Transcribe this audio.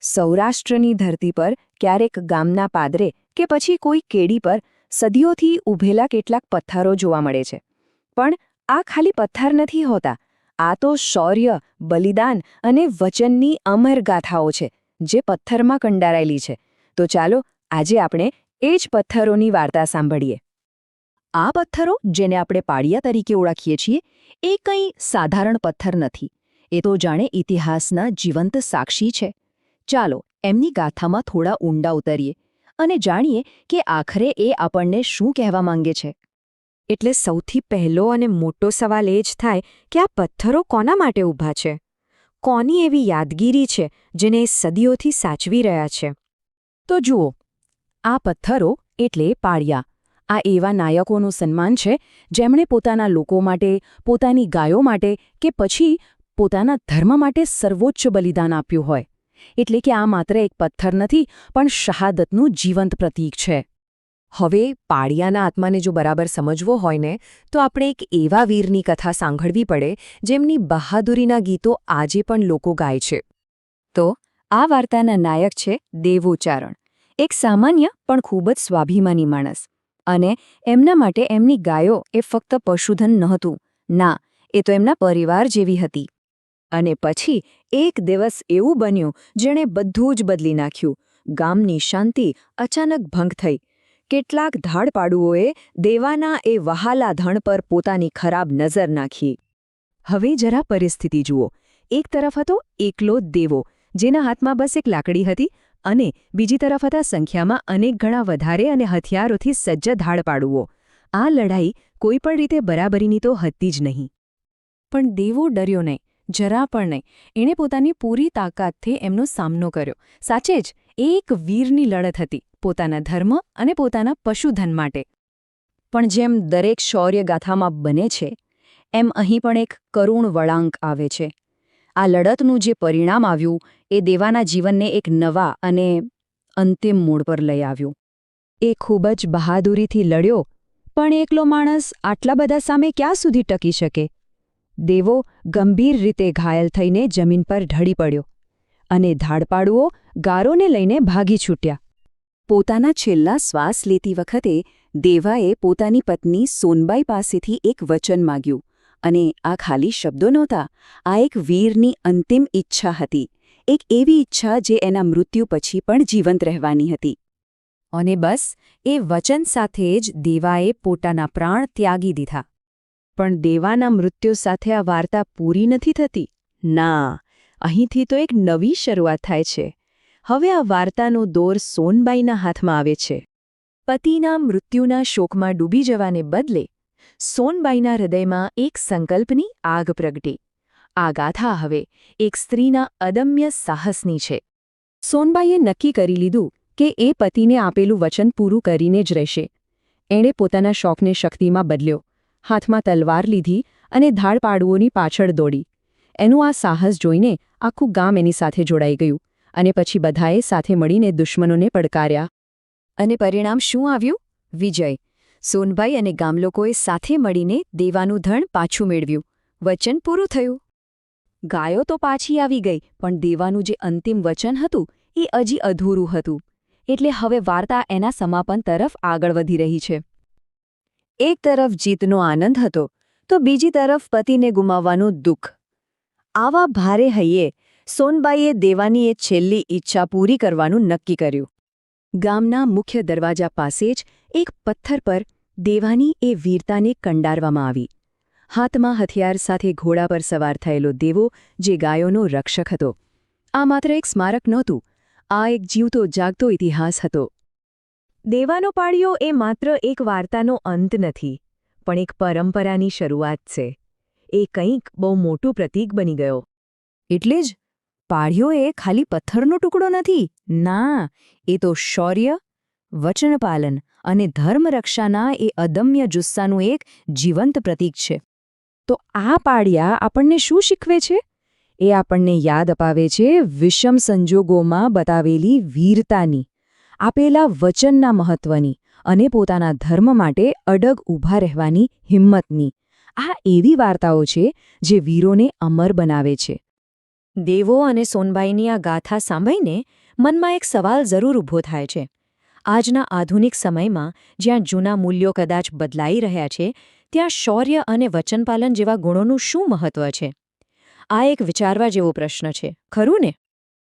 સૌરાષ્ટ્રની ધરતી પર ક્યારેક ગામના પાદરે કે પછી કોઈ કેડી પર સદીઓથી ઊભેલા કેટલાક પથ્થરો જોવા મળે છે. પણ આ ખાલી પથ્થર નથી હોતા. આ તો શૌર્ય, બલિદાન અને વચનની અમર ગાથાઓ છે, જે પથ્થરમાં કંડારાયેલી છે. તો ચાલો આજે આપણે એ જ પથ્થરોની વાર્તા સાંભળીએ. આ પથ્થરો, જેને આપણે પાડિયા તરીકે ઓળખીએ છીએ, એ કંઈ સાધારણ પથ્થર નથી. એ તો જાણે ઇતિહાસના જીવંત સાક્ષી છે. ચાલો એમની ગાથામાં થોડા ઊંડા ઉતરીએ અને જાણીએ કે આખરે એ આપણને શું કહેવા માંગે છે. એટલે સૌથી પહેલો અને મોટો સવાલ એ જ થાય કે આ પથ્થરો કોના માટે ઊભા છે? કોની એવી યાદગીરી છે જેને સદીઓથી સાચવી રહ્યા છે? તો જુઓ, આ પથ્થરો એટલે પાળિયા. આ એવા નાયકોનું સન્માન છે જેમણે પોતાના લોકો માટે, પોતાની ગાયો માટે કે પછી પોતાના ધર્મ માટે સર્વોચ્ચ બલિદાન આપ્યું હોય. એટલે કે આ માત્ર એક પથ્થર નથી, પણ શહાદતનું જીવંત પ્રતીક છે. હવે પાળિયાના આત્માને જો બરાબર સમજવો હોય ને, તો આપણે એક એવા વીરની કથા સાંભળવી પડે જેમની બહાદુરીના ગીતો આજે પણ લોકો ગાય છે. તો આ વાર્તાના નાયક છે દેવોચારણ, એક સામાન્ય પણ ખૂબ જ સ્વાભિમાની માણસ. અને એમના માટે એમની ગાયો એ ફક્ત પશુધન નહોતું. ના, એ તો એમના પરિવાર જેવી હતી. અને પછી એક દિવસ એવું બન્યું જેણે બધું જ બદલી નાખ્યું. ગામની શાંતિ અચાનક ભંગ થઈ. કેટલાક ધાડપાડુઓએ દેવાના એ વહાલા ધણ પર પોતાની ખરાબ નજર નાખી. હવે જરા પરિસ્થિતિ જુઓ. એક તરફ હતો એકલો દેવો, જેના હાથમાં બસ એક લાકડી હતી, અને બીજી તરફ હતા સંખ્યામાં અનેક ગણા વધારે અને હથિયારોથી સજ્જ ધાડપાડુઓ. આ લડાઈ કોઈપણ રીતે બરાબરીની તો હતી જ નહીં. પણ દેવો ડર્યો નહીં, જરા પણ નહીં. એણે પોતાની પૂરી તાકાતથી એમનો સામનો કર્યો. સાચે જ એક વીરની લડત હતી, પોતાના ધર્મ અને પોતાના પશુધન માટે. પણ જેમ દરેક શૌર્યગાથામાં બને છે, એમ અહીં પણ એક કરુણ વળાંક આવે છે. આ લડતનું જે પરિણામ આવ્યું એ દેવાના જીવનને એક નવા અને અંતિમ મોડ પર લઈ આવ્યું. એ ખૂબ જ બહાદુરીથી લડ્યો, પણ એકલો માણસ આટલા બધા સામે ક્યાં સુધી ટકી શકે? દેવો ગંભીર રીતે ઘાયલ થઈને જમીન પર ઢળી પડ્યો, અને ધાડપાડુઓ ગારોને લઈને ભાગી છૂટ્યા. પોતાના છેલ્લા શ્વાસ લેતી વખતે દેવાએ પોતાની પત્ની સોનબાઈ પાસેથી એક વચન માગ્યું. અને આ ખાલી શબ્દો નહોતા, આ એક વીરની અંતિમ ઈચ્છા હતી. એક એવી ઈચ્છા જે એના મૃત્યુ પછી પણ જીવંત રહેવાની હતી. અને બસ એ વચન સાથે જ દેવાએ પોતાના પ્રાણ ત્યાગી દીધા. પણ દેવાના મૃત્યુ સાથે આ વાર્તા પૂરી નથી થતી. ના, અહીંથી તો એક નવી શરૂઆત થાય છે. હવે આ વાર્તાનો દોર સોનબાઈના હાથમાં આવે છે. પતિના મૃત્યુના શોકમાં ડૂબી જવાને બદલે સોનબાઈના હૃદયમાં એક સંકલ્પની આગ પ્રગટી. આ ગાથા હવે એક સ્ત્રીના અદમ્ય સાહસની છે. સોનબાઈએ નક્કી કરી લીધું કે એ પતિને આપેલું વચન પૂરું કરીને જ રહેશે. એણે પોતાના શોખને શક્તિમાં બદલ્યો, હાથમાં તલવાર લીધી અને ધાડપાડુઓની પાછળ દોડી. એનું આ સાહસ જોઈને આખું ગામ એની સાથે જોડાઈ ગયું, અને પછી બધાએ સાથે મળીને દુશ્મનોને પડકાર્યા. અને પરિણામ શું આવ્યું? વિજય. સોનબાઈ અને ગામલોકોએ સાથે મળીને દેવાનું ધણ પાછું મેળવ્યું. વચન પૂરું થયું. ગાયો તો પાછી આવી ગઈ, પણ દેવાનું જે અંતિમ વચન હતું એ હજી અધૂરું હતું. એટલે હવે વાર્તા એના સમાપન તરફ આગળ વધી રહી છે. એક તરફ જીતનો આનંદ હતો, તો બીજી તરફ પતિને ગુમાવવાનું દુઃખ. આવા ભારે હૈયે સોનબાઈએ દેવાની એ છેલ્લી ઈચ્છા પૂરી કરવાનું નક્કી કર્યું. ગામના મુખ્ય દરવાજા પાસે જ એક પથ્થર પર દેવાની એ વીરતાને કંડારવામાં આવી. હાથમાં હથિયાર સાથે ઘોડા પર સવાર થયેલો દેવો, જે ગાયોનો રક્ષક હતો. આ માત્ર એક સ્મારક નહોતું, આ એક જીવતો જાગતો ઇતિહાસ હતો. દેવાનો પાળિયો એ માત્ર એક વાર્તાનો અંત નથી, પણ એક પરંપરાની શરૂઆત છે. એ કંઈક બહુ મોટું પ્રતીક બની ગયો. એટલે જ પાળિયો એ ખાલી પથ્થરનો ટુકડો નથી. ના, એ તો શૌર્ય, વચનપાલન અને ધર્મરક્ષાના એ અદમ્ય જુસ્સાનું એક જીવંત પ્રતીક છે. તો આ પાળિયા આપણને શું શીખવે છે? એ આપણને યાદ અપાવે છે વિષમ સંજોગોમાં બતાવેલી વીરતાની, આપેલા વચનના મહત્વની અને પોતાના ધર્મ માટે અડગ ઊભા રહેવાની હિંમતની. આ એવી વાર્તાઓ છે જે વીરોને અમર બનાવે છે. દેવો અને સોનબાઈની આ ગાથા સાંભળીને મનમાં એક સવાલ જરૂર ઊભો થાય છે. આજના આધુનિક સમયમાં જ્યાં જૂના મૂલ્યો કદાચ બદલાઈ રહ્યા છે, ત્યાં શૌર્ય અને વચનપાલન જેવા ગુણોનું શું મહત્વ છે? આ એક વિચારવા જેવો પ્રશ્ન છે, ખરું ને?